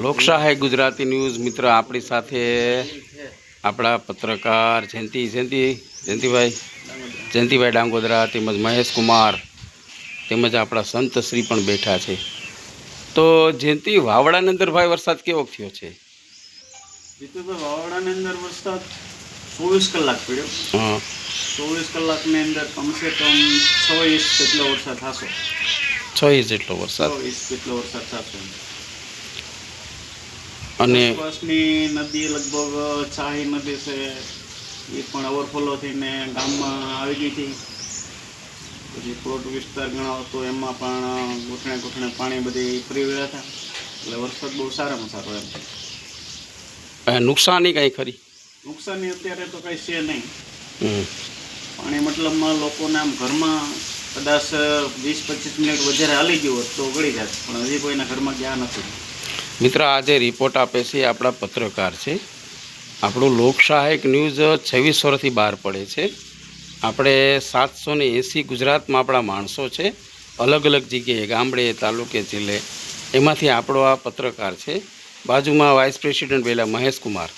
લોકશાહી ગુજરાતી ન્યૂઝ મિત્ર આપણી સાથે આપણા પત્રકાર જયંતિભાઈ ડાંગોદરા તેમજ મહેશ કુમાર તેમજ આપણા સંતશ્રી પણ બેઠા છે. તો જયંતિ, વાવડાની અંદર ભાઈ વરસાદ કેવો થયો છે? જીતુભાઈ, વાવડાની અંદર વરસાદ 24 કલાક પડ્યો. 24 કલાકની અંદર કમસે કમ 6 ઇંચ જેટલો વરસાદ થશે. 6 ઇંચ જેટલો વરસાદ. 6 ઇંચ જેટલો વરસાદ થશે. અને આસપાસની નદી લગભગ ચાહી નદી છે એ પણ ઓવરફ્લો થઈને ગામમાં આવી ગઈ હતી. પછી પ્લોટ વિસ્તાર ગણાવો તો એમાં પણ ઘૂંટણે પાણી બધી ફરી ગયા હતા. એટલે વરસાદ બહુ સારામાં સારો એમ. નુકસાની કંઈ ખરી? નુકસાની અત્યારે તો કંઈ છે નહીં. પાણી મતલબમાં લોકોને આમ ઘરમાં કદાચ 20-25 મિનિટ વધારે હાલી ગયું હોત તો ગળી જાત, પણ હજી કોઈના ઘરમાં ગયા નથી. મિત્ર, આજે રિપોર્ટ આપે છે આપણા પત્રકાર છે. આપણું લોકશાહી ન્યૂઝ 26 વર્ષથી બહાર પડે છે. આપણે 780 ગુજરાતમાં આપણા માણસો છે, અલગ અલગ જગ્યાએ, ગામડે, તાલુકે, જિલ્લે. એમાંથી આપણો આ પત્રકાર છે. બાજુમાં વાઇસ પ્રેસિડેન્ટ બેલા મહેશ કુમાર,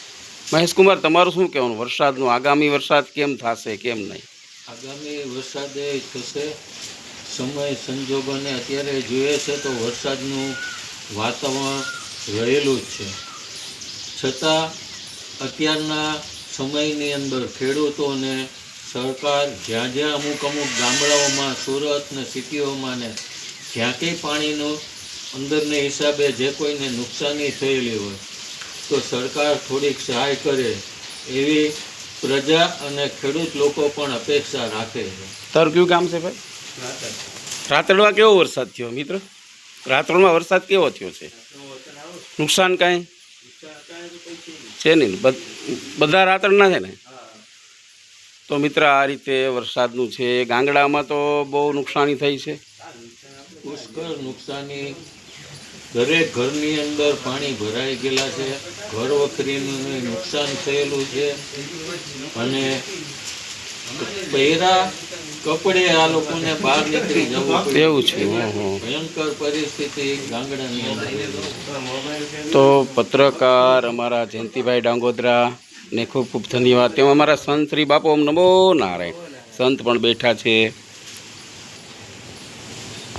તમારું શું કહેવાનું? વરસાદનું આગામી વરસાદ કેમ થશે, કેમ નહીં? આગામી વરસાદે થશે. સમય સંજોગોને અત્યારે જોઈએ છે તો વરસાદનું વાતાવરણ રહેલું જ છે. છતાં અત્યારના સમયની અંદર ખેડૂતોને સરકાર જ્યાં અમુક ગામડાઓમાં, સુરત ને સિટીઓમાં ને જ્યાં કંઈ પાણીનું અંદરને હિસાબે જે કોઈને નુકસાની થયેલી હોય તો સરકાર થોડીક સહાય કરે એવી પ્રજા અને ખેડૂત લોકો પણ અપેક્ષા રાખે છે. તારું કયું કામ છે ભાઈ? રાતડમાં કેવો વરસાદ થયો મિત્ર? રાતડમાં વરસાદ કેવો થયો છે? નુકસાન કાંઈ છે નહીં? બધા રાતડના છે ને? તો મિત્ર, આ રીતે વરસાદનું છે. ગાંગડામાં તો બહુ નુકસાની થઈ છે. પુષ્કળ નુકસાની. દરેક ઘરની અંદર પાણી ભરાઈ ગયેલા છે. ઘર વખરીનું નુકસાન થયેલું છે. અને પહેરા કપડે આ લોકોને બહાર નીકળી જવું એવું છે. ભયંકર પરિસ્થિતિ ગાંગડાની અંદર. તો પત્રકાર અમારા જયંતિભાઈ ડાંગોદરા ને ખૂબ ખૂબ ધન્યવાદ. તેમાં અમારા સંત શ્રી બાપુ નમો નારાયણ સંત પણ બેઠા છે.